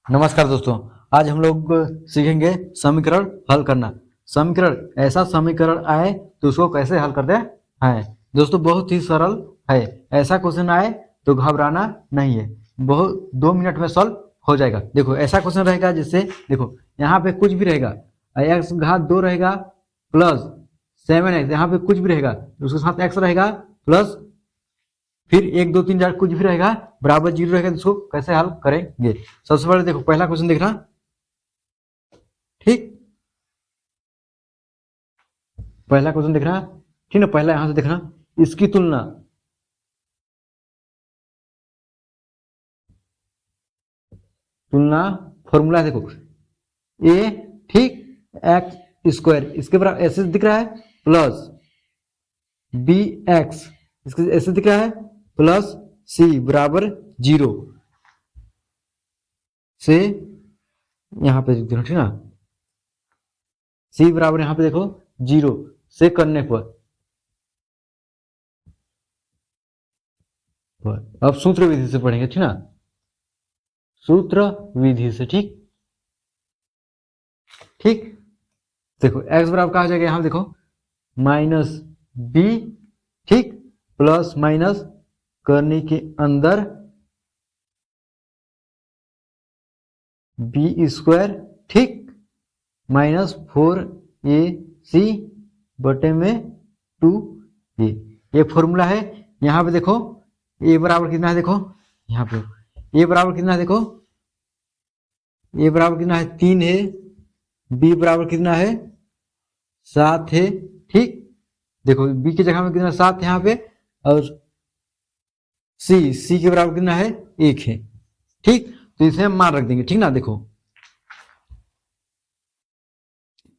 नमस्कार दोस्तों। आज हम लोग सीखेंगे समीकरण हल करना। समीकरण, ऐसा समीकरण आए तो उसको कैसे हल करते हैं। दोस्तों बहुत ही सरल है। ऐसा क्वेश्चन आए तो घबराना नहीं है, बहुत 2 मिनट में सॉल्व हो जाएगा। देखो ऐसा क्वेश्चन रहेगा जिससे देखो यहाँ पे कुछ भी रहेगा, एक्स घात 2 रहेगा प्लस 7x, यहाँ पे कुछ भी रहेगा उसके साथ एक्स रहेगा प्लस फिर 1 2 3 4 कुछ भी रहेगा बराबर 0 रहेगा। तो इसको कैसे हल करेंगे? सबसे पहले देखो पहला क्वेश्चन देखना, ठीक। पहला क्वेश्चन देखना, ठीक ना। पहला यहां से देखना, इसकी तुलना फॉर्मूला देखो ए, ठीक, एक्स स्क्वायर इसके बराबर ऐसे दिख रहा है प्लस बी एक्स इसके ऐसे दिख रहा है प्लस सी बराबर 0 से यहां पे देखो, ठीक ना। सी बराबर यहां पे देखो 0 से करने पर अब सूत्र विधि से पढ़ेंगे, ठीक ना। सूत्र विधि से, ठीक ठीक। देखो x बराबर कहा जाएगा, यहां देखो माइनस बी, ठीक, प्लस माइनस करने के अंदर बी स्क्वायर, ठीक, माइनस 4ac बटे में 2a। ये फॉर्मूला है। यहां पे देखो a बराबर कितना है, देखो यहां पे a बराबर कितना है, देखो a बराबर कितना है 3 है, b बराबर कितना है 7 है, ठीक। देखो b की जगह में कितना 7 यहाँ पे, और c के बराबर कितना है 1 है, ठीक। तो इसे हम मान रख देंगे, ठीक ना। देखो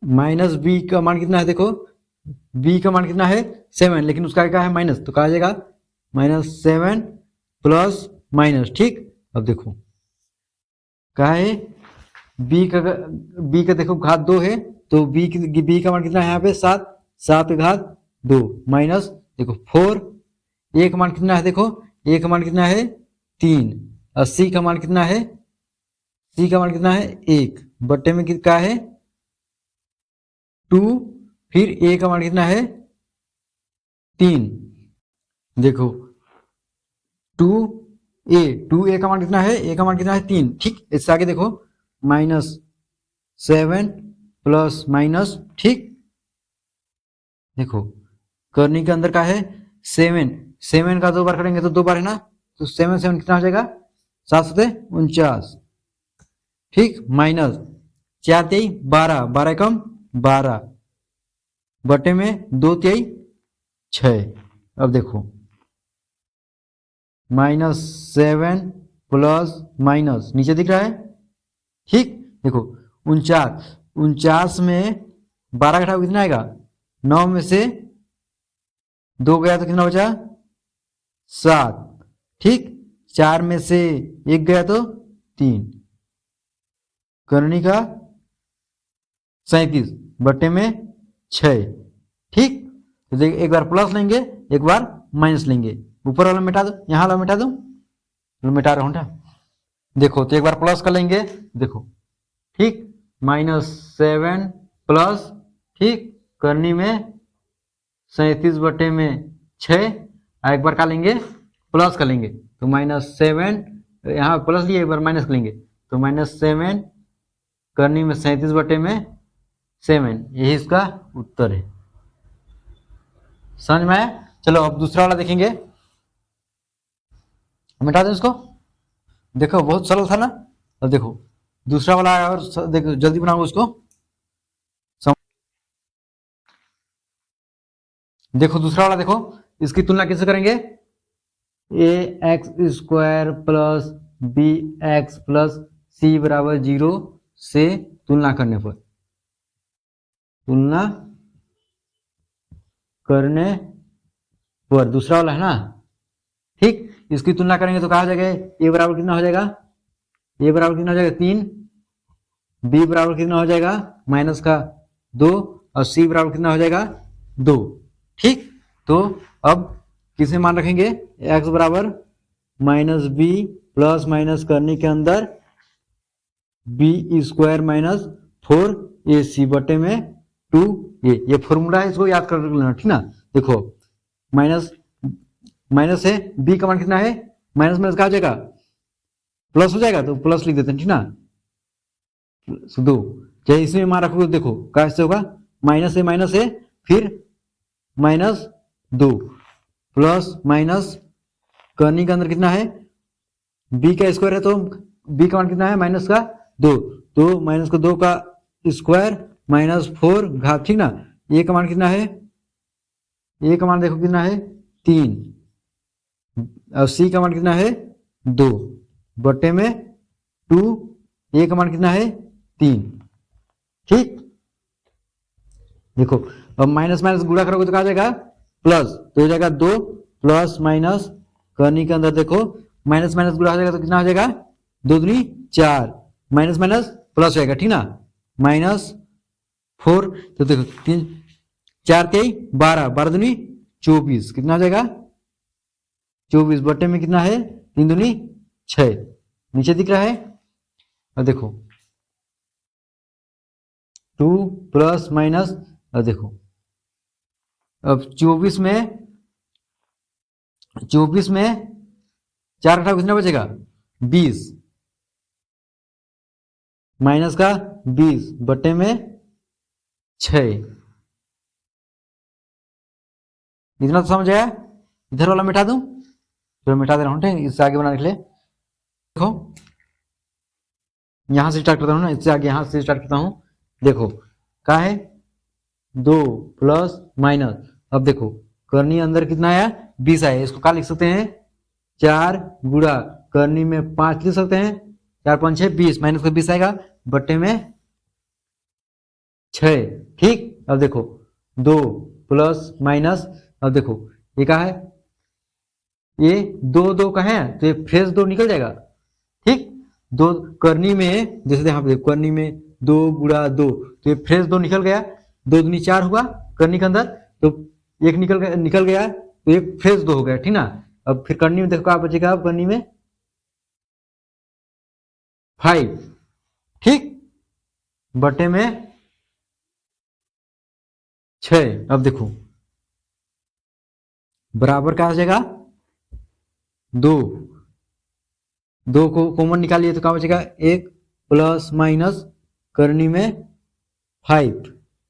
माइनस बी का मान कितना है, देखो b का मान कितना है 7, लेकिन उसका क्या है माइनस, तो कहा जाएगा -7 प्लस माइनस, ठीक। अब देखो क्या है b का देखो घात 2 है, तो b का मान कितना है यहाँ पे 7 घात 2 माइनस देखो 4, a का मान कितना है, देखो a का मान कितना है 3, और c का मान कितना है 1 बट्टे में क्या है 2, फिर a का मान कितना है 3, देखो 2a का मान कितना है, a का मान कितना है 3, ठीक। इससे आगे देखो -7 प्लस माइनस, ठीक। देखो करने के अंदर का है 7 का 2 बार करेंगे तो 2 बार है ना, तो 7 कितना हो जाएगा 749, ठीक, माइनस 4 तेई 12, 12 कम 12 बटे में 2 तेई 6। अब देखो -7 प्लस माइनस नीचे दिख रहा है, ठीक। देखो 49 में 12 घटाओ कितना आएगा 9 में से 2 गया तो कितना बचा 7, ठीक। 4 में से 1 गया तो 3, करनी का 37 बटे में 6, ठीक। तो देख एक बार प्लस लेंगे एक बार माइनस लेंगे, ऊपर वाला मिटा दो यहाँ वाला मिटा दो, मिटा रहा हूं ना। देखो तो एक बार प्लस कर लेंगे, देखो ठीक, -7 प्लस, ठीक, करनी में 37 बटे में 6, एक बार का लेंगे प्लस कर लेंगे तो -7, यहाँ प्लस लिए एक बार माइनस कर लेंगे तो -7 करनी में 37 बटे में 7, यही इसका उत्तर है। समझ में आया? चलो अब दूसरा वाला देखेंगे, मिटा दें इसको। देखो बहुत सरल था ना। अब देखो दूसरा वाला है, और देखो जल्दी बनाओ उसको। देखो दूसरा वाला देखो, इसकी तुलना कैसे करेंगे, A X square plus B X plus C बराबर 0 से तुलना करने पर, तुलना करने पर दूसरा वाला है ना, ठीक। इसकी तुलना करेंगे तो कहा जाएगा ए बराबर कितना हो जाएगा, ए बराबर कितना हो जाएगा 3, बी बराबर कितना हो जाएगा माइनस का 2, और सी बराबर कितना हो जाएगा 2, ठीक। तो अब किसे मान रखेंगे, एक्स बराबर -b प्लस माइनस करने के अंदर बी स्क्वायर माइनस 4ac बटे में 2a, ये फॉर्मूला है, इसको याद कर लेना, ठीक ना। देखो माइनस माइनस है, बी का मान कितना है, माइनस माइनस कहा जाएगा प्लस हो जाएगा, तो प्लस लिख देते हैं, ठीक ना। 2 चाहे इसमें मान रखोगे, देखो कैसे होगा, माइनस है फिर -2 प्लस माइनस करने के अंदर कितना है, बी का स्क्वायर है तो बी का मान कितना है, -2, तो -2 का स्क्वायर -4 घात, ठीक ना। ए का मान कितना है, ए का मान देखो कितना है 3, और सी का मान कितना है 2 बटे में 2, ए का मान कितना है 3, ठीक। देखो अब माइनस माइनस गुणा करोगे तो कहा जाएगा प्लस, तो हो जाएगा 2 प्लस माइनस करने के अंदर देखो माइनस माइनस गुणा हो जाएगा तो कितना हो जाएगा, 2 दूनी 4, माइनस माइनस प्लस हो जाएगा, ठीक ना। -4, तो देखो 3 4 3 12, 12 दूनी 24, कितना हो जाएगा 24 बटे में कितना है 3 दूनी 6, नीचे दिख रहा है। और देखो 2 प्लस माइनस, और देखो अब 24 में 4 घटा कितना बचेगा 20, माइनस का 20 बटे में 6, इतना तो समझ आया। इधर वाला मिटा दूं, तो मिटा दे रहा हूं, ठीक, इससे आगे बनाने के लिए। देखो यहां से स्टार्ट करता हूं ना, इससे आगे यहां से स्टार्ट करता हूं। देखो क्या है 2 प्लस माइनस, अब देखो करनी अंदर कितना आया 20 आया, इसको क्या लिख सकते हैं 4 गुणा करनी में 5 लिख सकते हैं, 4 5 6 20, माइनस का 20 आएगा बटे में 6, ठीक। अब देखो 2 प्लस माइनस, अब देखो ये क्या है, ये 2 का है तो ये फ्रेश 2 निकल जाएगा, ठीक। 2 करनी में, जैसे यहाँ पे करनी में 2 गुणा 2, तो ये फ्रेश 2 निकल गया, 2 दूनी 4 हुआ करनी के अंदर, तो एक निकल गया तो एक फ्रेश 2 हो गया, ठीक ना। अब फिर करनी में देखो क्या बचेगा, अब करनी में 5, ठीक, बटे में 6। अब देखो बराबर क्या हो जाएगा 2 को कॉमन निकालिए तो क्या बचेगा 1 प्लस माइनस करनी में 5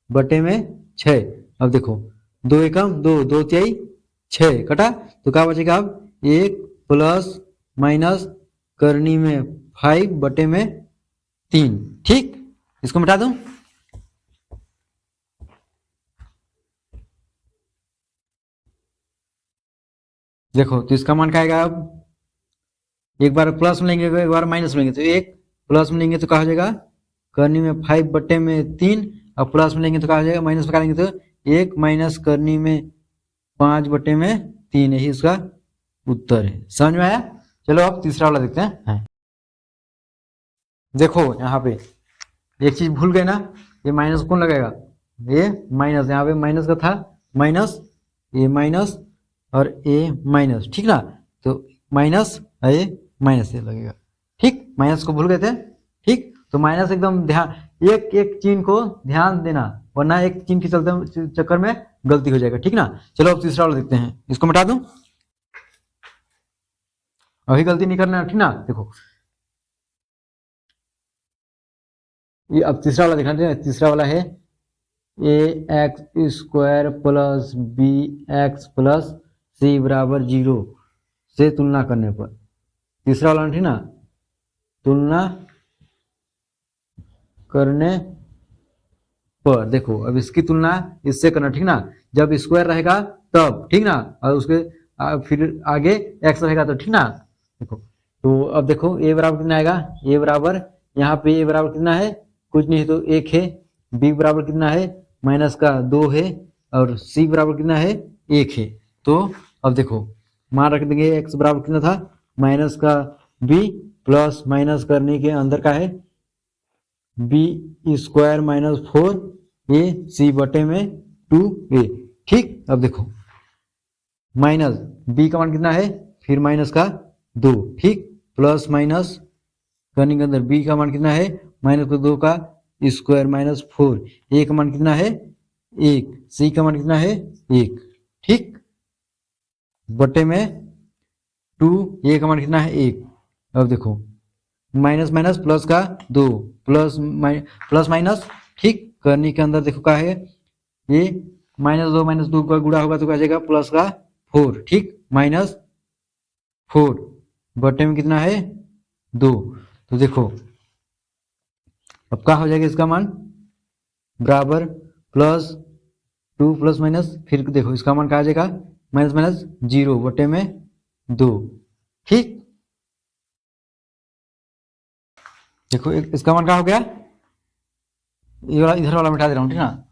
बटे में 6। अब देखो 2 एकम 2, 2 तिहाई 6 कटा, तो क्या बचेगा अब 1 प्लस माइनस करनी में 5 बटे में 3, ठीक। इसको मिटा दूं, देखो तो इसका मान क्या आएगा, अब एक बार प्लस में लेंगे एक बार माइनस में लेंगे, तो एक प्लस में लेंगे तो कहा जाएगा करनी में 5 बटे में 3, और प्लस में लेंगे तो कहा जाएगा माइनस में क्या लेंगे तो 1 माइनस करनी में 5 बटे में 3, यही इसका उत्तर है। समझ में आया। चलो अब तीसरा वाला देखते हैं। देखो यहाँ पे एक चीज भूल गए ना, ये माइनस कौन लगाएगा, ये माइनस, यहाँ पे माइनस का था माइनस, ये माइनस और ए माइनस, ठीक ना। तो माइनस ये माइनस ये लगेगा, ठीक, माइनस को भूल गए थे, ठीक। तो माइनस एकदम ध्यान, एक एक चिन्ह को ध्यान देना, वरना एक चिन्ह के चलते चक्कर में गलती हो जाएगा, ठीक ना। चलो अब तीसरा वाला देखते हैं, इसको मिटा दूं, अभी गलती नहीं करना, ठीक ना। देखो ये अब तीसरा वाला देखना, तीसरा वाला है A X square plus B X plus C बराबर 0 से तुलना करने पर, तीसरा वाला ठीक ना, तुलना करने पर। देखो अब इसकी तुलना इससे करना, ठीक ना, जब स्क्वायर रहेगा तब, ठीक ना, और उसके फिर आगे एक्स रहेगा तो, ठीक ना। देखो तो अब देखो ए बराबर कितना आएगा, ए बराबर यहाँ पे ए बराबर कितना है, कुछ नहीं तो 1 है, बी बराबर कितना है माइनस का 2 है, और सी बराबर कितना है 1 है। तो अब देखो मान रख देंगे एक्स बराबर कितना था माइनस का बी, प्लस माइनस करने के अंदर का है बी स्क्वायर माइनस 4 ए सी बटे में 2 ए, ठीक। अब देखो माइनस बी का मान कितना है, फिर माइनस का 2, ठीक, प्लस माइनस करने के अंदर b का मान कितना है -2 का स्क्वायर -4, a का मान कितना है 1, c का मान कितना है 1, ठीक, बटे में 2, a का मान कितना है 1। अब देखो माइनस माइनस प्लस का 2, प्लस माइनस, ठीक, करने के अंदर देखो क्या है ये -2 का गुणा होगा तो क्या जाएगा प्लस का 4, ठीक, -4 बटे में कितना है 2। तो देखो अब क्या हो जाएगा इसका मान बराबर +2 प्लस माइनस, फिर देखो इसका मान क्या आ जाएगा माइनस माइनस 0 बटे में 2, ठीक। देखो इसका मान क्या हो गया, ये वाला इधर वाला मिटा दे रहा हूँ, ठीक ना।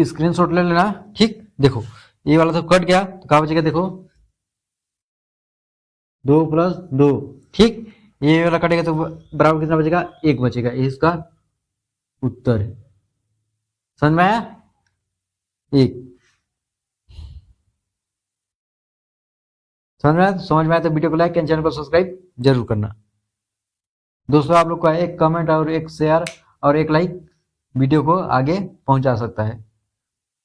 स्क्रीनशॉट ले लेना, ठीक। देखो ये वाला तो कट गया तो क्या बचेगा, देखो 2 + 2, ठीक, ये वाला कटेगा तो बराबर कितना बचेगा 1 बचेगा, ये इसका उत्तर है। समझ में आया, 1। समझ में आया तो वीडियो को लाइक एंड चैनल को सब्सक्राइब जरूर करना। दोस्तों आप लोग का एक कमेंट और एक शेयर और एक लाइक वीडियो को आगे पहुंचा सकता है।